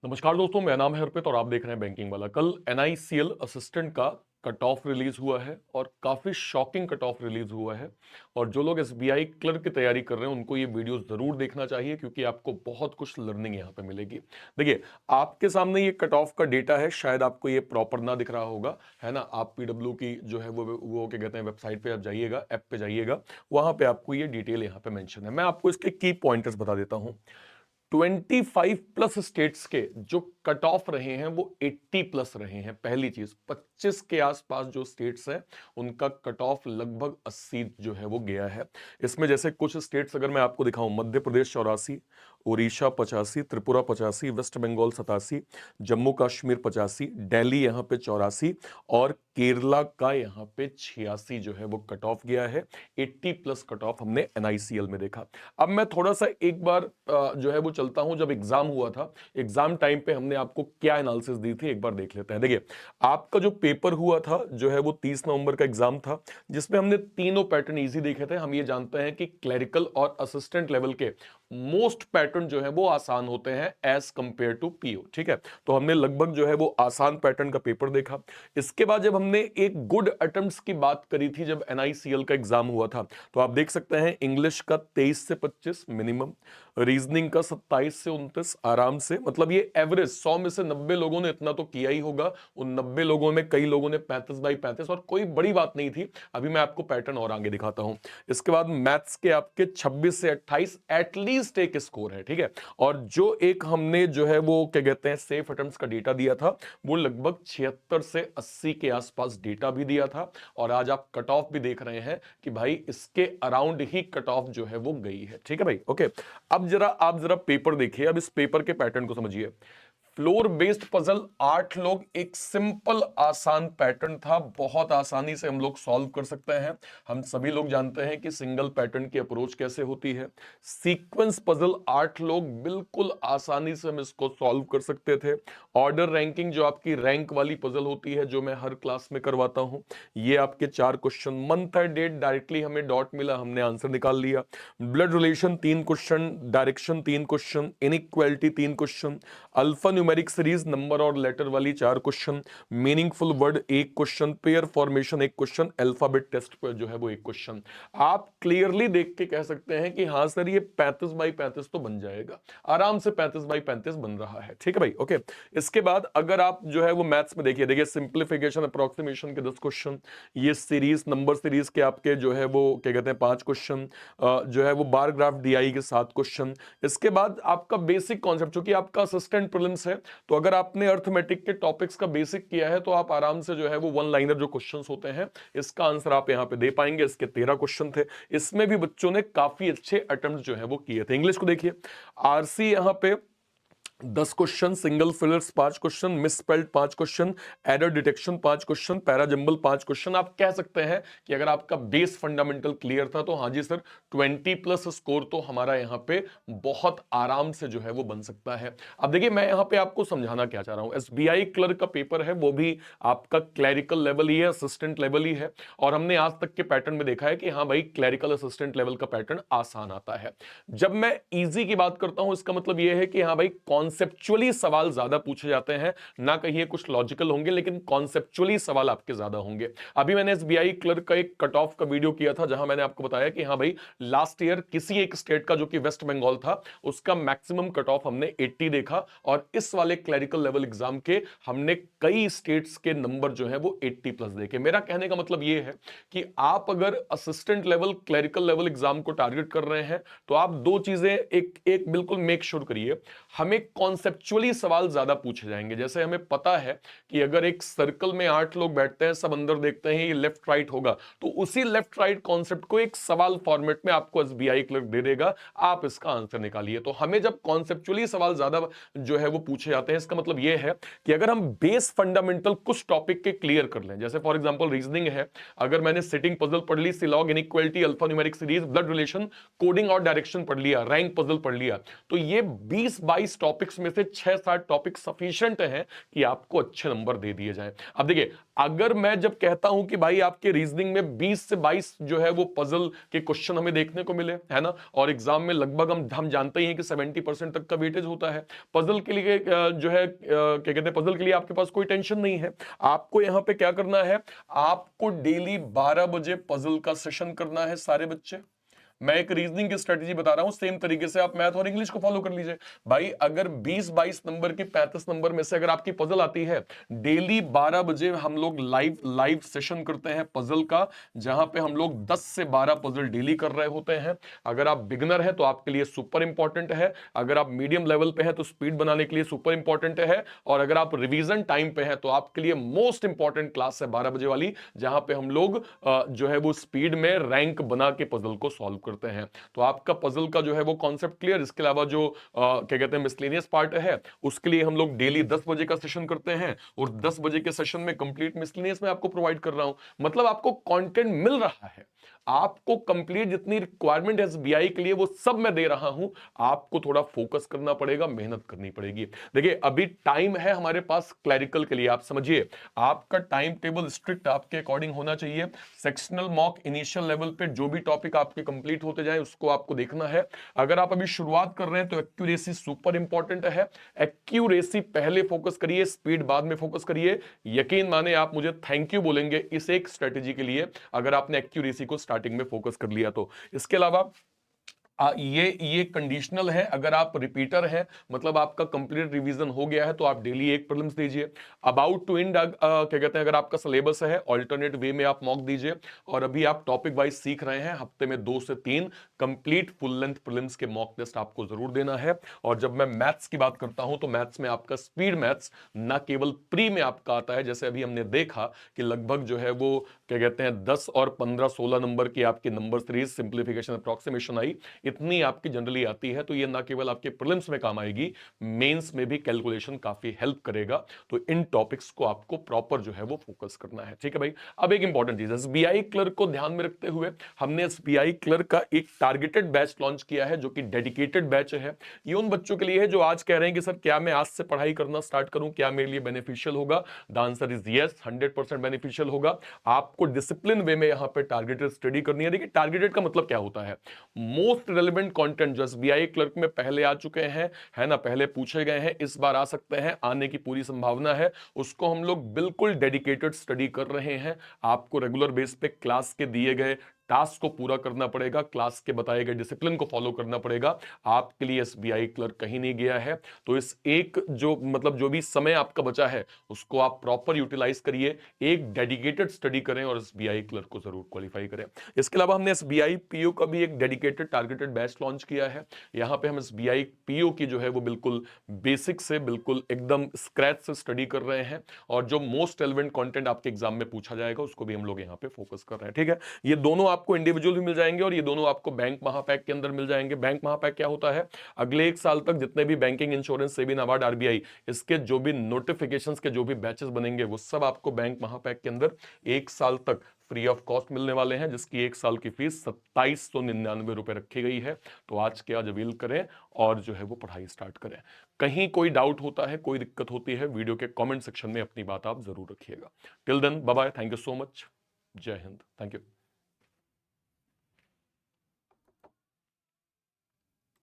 नमस्कार दोस्तों, मेरा नाम है अर्पित और आप देख रहे हैं बैंकिंग वाला। कल एनआईसीएल असिस्टेंट का कट ऑफ रिलीज हुआ है और काफी शॉकिंग कट ऑफ रिलीज हुआ है। और जो लोग एसबीआई क्लर्क की तैयारी कर रहे हैं उनको ये वीडियो जरूर देखना चाहिए क्योंकि आपको बहुत कुछ लर्निंग यहाँ पे मिलेगी। देखिए, आपके सामने ये कट ऑफ का डेटा है, शायद आपको ये प्रॉपर ना दिख रहा होगा, है ना। आप पीडब्ल्यू की जो है वो क्या कहते हैं, वेबसाइट पे आप जाइएगा, ऐप पे जाइएगा, वहां पे आपको ये डिटेल यहाँ पे मेंशन है। मैं आपको इसके की पॉइंटर्स बता देता हूँ। 25 प्लस स्टेट्स के जो कट ऑफ रहे हैं वो 80 प्लस रहे हैं। पहली चीज, 25 के आसपास जो स्टेट्स हैं उनका कट ऑफ लगभग 80 जो है वो गया है। इसमें जैसे कुछ स्टेट्स अगर मैं आपको दिखाऊं, मध्य प्रदेश 84, उड़ीसा 85, त्रिपुरा 85, वेस्ट बंगाल 87, जम्मू कश्मीर 85, दिल्ली यहाँ पे 84 और केरला का यहाँ पे 86 जो है वो कट ऑफ गया है। 80 प्लस कट ऑफ हमने एनआईसीएल में देखा। अब मैं थोड़ा सा एक बार जो है वो चलता हूं, जब एग्जाम हुआ था, एग्जाम टाइम पे हमने आपको क्या एनालिसिस दी थी एक बार देख लेते हैं। देखिए, आपका जो पेपर हुआ था जो है वो 30 नवंबर का एग्जाम था, जिसमें हमने तीनों पैटर्न इजी देखे थे। हम ये जानते हैं कि क्लरिकल और असिस्टेंट लेवल के मोस्ट पैटर्न जो है वो आसान होते हैं एज कंपेयर टू पीओ, ठीक है। तो हमने लगभग जो है वो आसान पैटर्न का पेपर देखा। इसके बाद जब हमने एक गुड अटेम्प्ट्स की बात करी थी, जब एनआईसीएल का एग्जाम हुआ था, तो आप देख सकते हैं इंग्लिश का 23 से 25 मिनिमम, रीजनिंग का 27 से 29 आराम से, मतलब ये एवरेज 100 में से 90 लोगों ने इतना तो किया ही होगा। उन 90 लोगों में कई लोगों ने 35 बाई 35, और कोई बड़ी बात नहीं थी। अभी मैं आपको पैटर्न और आगे दिखाता हूं। इसके बाद मैथ्स के आपके 26 से 28 एटलीस्ट एक स्कोर है, ठीक है। और जो एक हमने जो है वो क्या कहते हैं सेफ अटेम्प्ट्स का डेटा दिया था, वो लगभग 76 से 80 के आसपास डेटा भी दिया था। और आज आप कट ऑफ भी देख रहे हैं कि भाई इसके अराउंड ही कट ऑफ जो है वो गई है, ठीक है भाई, ओके। अब आप जरा पेपर देखिए, अब इस पेपर के पैटर्न को समझिए। फ्लोर बेस्ड पजल 8 लोग, एक सिंपल आसान पैटर्न था, बहुत आसानी से हम लोग सॉल्व कर सकते हैं। हम सभी लोग जानते हैं कि सिंगल पैटर्न की अप्रोच कैसे होती है। सीक्वेंस पजल 8 लोग, बिल्कुल आसानी से हम इसको सॉल्व कर सकते थे। ऑर्डर रैंकिंग जो आपकी रैंक वाली पजल होती है, जो मैं हर क्लास में करवाता हूं, ये आपके 4 क्वेश्चन, मंथ है, डेट, डायरेक्टली हमें डॉट मिला, हमने आंसर निकाल लिया। Blood relation 3 question, direction 3 question, inequality 3 question, alpha numeric series number और लेटर वाली 4 question, meaningful word 1 question, pair formation 1 question, alphabet test पर जो है वो 1 क्वेश्चन। आप क्लियरली देख के कह सकते हैं कि हाँ सर, ये 35 बाई 35 तो बन जाएगा, आराम से 35 बाई 35 बन रहा है, ठीक है भाई, ओके। इसके बाद अगर आप जो है वो मैथ्स में देखिए सिंप्लीफिकेशन अप्रोक्सीमेशन के 10 क्वेश्चन, ये सीरीज नंबर सीरीज के आपके जो है वो क्या कहते हैं 5 क्वेश्चन, जो है वो बार ग्राफ डीआई के 7 क्वेश्चन। इसके बाद आपका बेसिक कॉन्सेप्ट, चूंकि आपका असिस्टेंट प्रीलिम्स है, तो अगर आपने अर्थमेटिक के टॉपिक्स का बेसिक किया है तो आप आराम से जो है वो वन लाइनर जो क्वेश्चंस होते हैं, इसका आंसर आप यहां पे दे पाएंगे। इसके 13 क्वेश्चन थे, इसमें भी बच्चों ने काफी अच्छे अटेम्प्ट जो है वो किए थे। इंग्लिश को देखिए, आरसी यहां पे 10 question, single fillers 5 question, misspelled 5 question, error detection 5 question, parajumble 5 question. आप कह सकते हैं कि अगर आपका बेस फंडामेंटल क्लियर था तो हाँ जी सर, 20 प्लस स्कोर तो हमारा यहाँ पे बहुत आराम से जो है वो बन सकता है। अब देखिए, मैं यहाँ पे आपको समझाना क्या चाह रहा हूँ, एसबीआई क्लर्क का पेपर है, वो भी आपका क्लैरिकल लेवल ही है, असिस्टेंट लेवल ही है। और हमने आज तक के पैटर्न में देखा है कि हाँ भाई, क्लैरिकल असिस्टेंट लेवल का पैटर्न आसान आता है। जब मैं इजी की बात करता हूं, इसका मतलब यह है कि हाँ भाई, कॉन्सेप्चुअली सवाल ज्यादा पूछे जाते हैं, ना कहिए कुछ लॉजिकल होंगे, लेकिन कॉन्सेप्चुअली सवाल आपके ज्यादा होंगे। अभी मैंने एसबीआई क्लर्क का एक कट ऑफ का वीडियो किया था, जहां मैंने आपको बताया कि हाँ भाई, लास्ट ईयर किसी एक स्टेट का जो कि वेस्ट बंगाल था, उसका मैक्सिमम कट ऑफ हमने 80 देखा। और इस वाले क्लरिकल लेवल एग्जाम के हमने कई स्टेट्स के नंबर जो है वो 80 प्लस देखे। मेरा कहने का मतलब यह है कि आप अगर assistant level clerical level exam को टारगेट कर रहे हैं, तो आप दो चीजें एक एक बिल्कुल मेक श्योर करिए। हमें कॉन्सेप्चुअली सवाल ज्यादा पूछे जाएंगे। जैसे हमें पता है कि अगर एक सर्कल में 8 लोग बैठते हैं, सब अंदर देखते हैं, ये लेफ्ट राइट होगा, तो उसी लेफ्ट राइट कॉन्सेप्ट को एक सवाल फॉर्मेट में आपको एसबीआई क्लर्क दे देगा, आप इसका आंसर निकालिए। तो हमें जब कॉन्सेप्चुअली सवाल ज्यादा जो है वो पूछे जाते हैं, इसका मतलब यह है कि अगर हम बेस फंडामेंटल कुछ टॉपिक के क्लियर कर लें, जैसे फॉर एग्जांपल रीजनिंग है, अगर मैंने सिटिंग पजल पढ़ ली, syllogism, inequality, alpha numeric series, blood relation, coding और डायरेक्शन पढ़ लिया, रैंक पजल पढ़ लिया, तो ये 20-22 टॉपिक टॉपिक्स में से 6-7 टॉपिक सफिशिएंट हैं कि आपको अच्छे नंबर दे दिए जाएं। अब देखिए, अगर मैं जब कहता हूं कि भाई आपके रीजनिंग में 20 से 22 जो है वो पजल के क्वेश्चन हमें देखने को मिले, है ना, और एग्जाम में लगभग हम जानते ही हैं कि 70% तक का वेटेज होता है पजल के लिए, जो है क्या कहते हैं, पजल के लिए आपके पास कोई टेंशन नहीं है। आपको यहां पे क्या करना है, आपको डेली 12 बजे पजल का सेशन करना है सारे बच्चे। मैं एक रीजनिंग की स्ट्रेटेजी बता रहा हूं, सेम तरीके से आप मैथ और इंग्लिश को फॉलो कर लीजिए। भाई अगर 20-22 नंबर की 35 नंबर में से अगर आपकी पजल आती है, डेली 12 बजे हम लोग लाइव सेशन करते हैं पजल का, जहां पे हम लोग 10 से 12 पजल डेली कर रहे होते हैं। अगर आप बिगनर हैं तो आपके लिए सुपर इंपॉर्टेंट है, अगर आप मीडियम लेवल पे हैं तो स्पीड बनाने के लिए सुपर इंपॉर्टेंट है, और अगर आप रिवीजन टाइम पे हैं तो आपके लिए मोस्ट इंपॉर्टेंट क्लास है 12 बजे वाली, जहां पे हम लोग जो है वो स्पीड में रैंक बना के पजल को सॉल्व करते हैं। तो आपका पजल का जो है वो कॉन्सेप्ट क्लियर। इसके अलावा जो क्या कहते हैं मिसलेनियस पार्ट है, उसके लिए हम लोग डेली 10 बजे का सेशन करते हैं, और 10 बजे के सेशन में कंप्लीट मिसलेनियस में आपको प्रोवाइड कर रहा हूं। मतलब आपको कंटेंट मिल रहा है, आपको कंप्लीट जितनी रिक्वायरमेंट है एसबीआई के लिए वो सब मैं दे रहा हूं। आपको थोड़ा फोकस करना पड़ेगा, मेहनत करनी पड़ेगी। देखिए अभी टाइम है हमारे पास क्लैरिकल के लिए, आप समझिए आपका टाइम टेबल स्ट्रिक्ट आपके अकॉर्डिंग होना चाहिए। सेक्शनल मॉक इनिशियल लेवल पे जो भी टॉपिक आपके कंप्लीट होते जाए उसको आपको देखना है। अगर आप अभी शुरुआत कर रहे हैं तो एक्यूरेसी सुपर इंपॉर्टेंट है। एक्यूरेसी पहले फोकस करिए, स्पीड बाद में फोकस करिए। यकीन माने आप मुझे थैंक यू बोलेंगे इस एक स्ट्रेटेजी के लिए, अगर आपने एक्यूरेसी को स्टार्टिंग में फोकस कर लिया तो। इसके अलावा ये कंडीशनल है, अगर आप रिपीटर हैं मतलब आपका कंप्लीट रिवीजन हो गया है तो आप डेली एक प्रीलिम्स दीजिए। अबाउट टू एंड क्या कहते हैं, अगर आपका सिलेबस है ऑल्टरनेट वे में आप मॉक दीजिए। और अभी आप टॉपिक वाइज सीख रहे हैं, हफ्ते में 2 से 3 कंप्लीट फुल लेंथ प्रीलिम्स के मॉक टेस्ट आपको जरूर देना है। और जब मैं मैथ्स की बात करता हूं तो मैथ्स में आपका स्पीड मैथ्स ना केवल प्री में आपका आता है, जैसे अभी हमने देखा कि लगभग जो है वो क्या कहते हैं 10 और 15-16 नंबर की आपकी नंबर सीरीज सिंप्लीफिकेशन अप्रॉक्सीमेशन आई, इतनी आपकी जनरली आती है। तो ये ना केवल आपके प्रीलिम्स में काम आएगी, मेंस में भी कैलकुलेशन काफी हेल्प करेगा। तो इन टॉपिक्स को आपको प्रॉपर जो है वो फोकस करना है, ठीक है भाई। अब एक इंपॉर्टेंट चीज, एसबीआई क्लर्क को ध्यान में रखते हुए हमने एसबीआई क्लर्क का एक टारगेटेड बैच लॉन्च किया है, जो कि डेडिकेटेड बैच है। ये उन बच्चों के लिए है जो आज कह रहे हैं कि सर क्या मैं आज से पढ़ाई करना स्टार्ट करूं, क्या मेरे लिए बेनिफिशियल होगा। The answer is yes, 100% beneficial होगा। आपको डिसिप्लिन वे में यहां पे टारगेटेड स्टडी करनी है। देखिए टारगेटेड का मतलब क्या होता है, मोस्ट रेलेवेंट कंटेंट जो एसबीआई क्लर्क में पहले आ चुके हैं, है ना, पहले पूछे गए हैं, इस बार आ सकते हैं, आने की पूरी संभावना है, उसको हम लोग बिल्कुल डेडिकेटेड स्टडी कर रहे हैं। आपको रेगुलर बेस पे क्लास के दिए गए टास्क को पूरा करना पड़ेगा, क्लास के बताए गए डिसिप्लिन को फॉलो करना पड़ेगा। आपके लिए एसबीआई क्लर्क कहीं नहीं गया है। तो इस एक जो मतलब जो भी समय आपका बचा है उसको आप प्रॉपर यूटिलाइज करिए, एक डेडिकेटेड स्टडी करें और एसबीआई क्लर्क को जरूर क्वालिफाई करें। इसके अलावा हमने एसबीआई पीओ का भी एक डेडिकेटेड टारगेटेड बैच लॉन्च किया है। यहां पे हम एसबीआई पीओ की जो है वो बिल्कुल बेसिक से बिल्कुल एकदम स्क्रैच से स्टडी कर रहे हैं, और जो मोस्ट रेलेवेंट कंटेंट आपके एग्जाम में पूछा जाएगा उसको भी हम लोग यहां पे फोकस कर रहे हैं, ठीक है। ये दोनों आपको इंडिविजुअल भी मिल जाएंगे और ये दोनों आपको बैंक महापैक के अंदर मिल जाएंगे। बैंक महापैक क्या होता है, अगले 1 साल तक जितने भी banking, insurance, SEBI, NABARD, RBI, इसके जो भी नोटिफिकेशंस के जो भी बैचेस बनेंगे वो सब आपको बैंक महापैक के अंदर 1 साल तक फ्री ऑफ कॉस्ट मिलने वाले हैं, जिसकी 1 साल की फीस 2799 रुपए रखी गई है। तो आज के आज अवेल करें और जो है वो पढ़ाई स्टार्ट करें। कहीं कोई डाउट होता है, कोई दिक्कत होती है, वीडियो के कमेंट सेक्शन में अपनी बात आप जरूर रखिएगा। Till then bye bye, thank you so much, जय हिंद, थैंक यू।